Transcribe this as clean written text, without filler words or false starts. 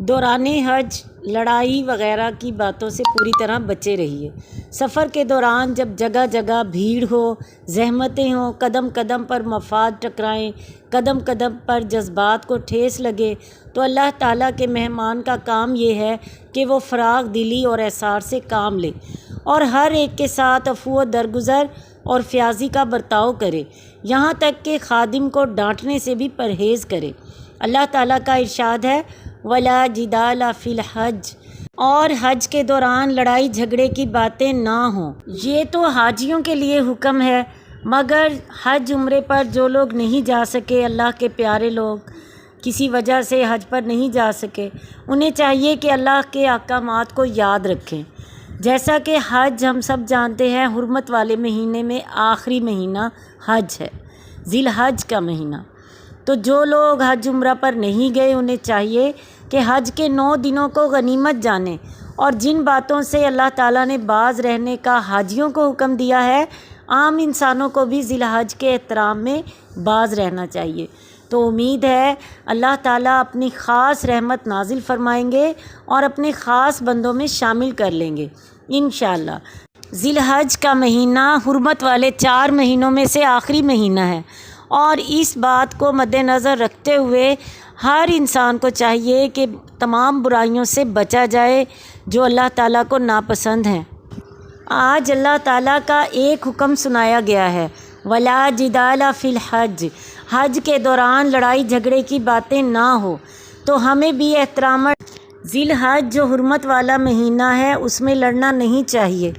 دوران حج لڑائی وغیرہ کی باتوں سے پوری طرح بچے رہیے۔ سفر کے دوران جب جگہ جگہ بھیڑ ہو، زحمتیں ہوں، قدم قدم پر مفاد ٹکرائیں، قدم قدم پر جذبات کو ٹھیس لگے، تو اللہ تعالیٰ کے مہمان کا کام یہ ہے کہ وہ فراغ دلی اور ایثار سے کام لے اور ہر ایک کے ساتھ عفو و درگزر اور فیاضی کا برتاؤ کرے، یہاں تک کہ خادم کو ڈانٹنے سے بھی پرہیز کرے۔ اللہ تعالیٰ کا ارشاد ہے وَلَا جِدَالَ فِي الْحَجِّ، اور حج کے دوران لڑائی جھگڑے کی باتیں نہ ہوں۔ یہ تو حاجیوں کے لیے حکم ہے، مگر حج عمرے پر جو لوگ نہیں جا سکے، اللہ کے پیارے لوگ کسی وجہ سے حج پر نہیں جا سکے، انہیں چاہیے کہ اللہ کے احکامات کو یاد رکھیں۔ جیسا کہ حج ہم سب جانتے ہیں حرمت والے مہینے میں آخری مہینہ حج ہے، ذی الحج کا مہینہ۔ تو جو لوگ حج عمرہ پر نہیں گئے انہیں چاہیے کہ حج کے 9 دنوں کو غنیمت جانیں، اور جن باتوں سے اللہ تعالیٰ نے باز رہنے کا حاجیوں کو حکم دیا ہے، عام انسانوں کو بھی ذی الحج کے احترام میں باز رہنا چاہیے۔ تو امید ہے اللہ تعالیٰ اپنی خاص رحمت نازل فرمائیں گے اور اپنے خاص بندوں میں شامل کر لیں گے انشاءاللہ۔ ذی الحج کا مہینہ حرمت والے 4 مہینوں میں سے آخری مہینہ ہے، اور اس بات کو مد نظر رکھتے ہوئے ہر انسان کو چاہیے کہ تمام برائیوں سے بچا جائے جو اللہ تعالیٰ کو ناپسند ہیں۔ آج اللہ تعالیٰ کا ایک حکم سنایا گیا ہے وَلَا جِدَالَ فِي الْحَجِّ، حج کے دوران لڑائی جھگڑے کی باتیں نہ ہو۔ تو ہمیں بھی احترام ذی الحج جو حرمت والا مہینہ ہے اس میں لڑنا نہیں چاہیے۔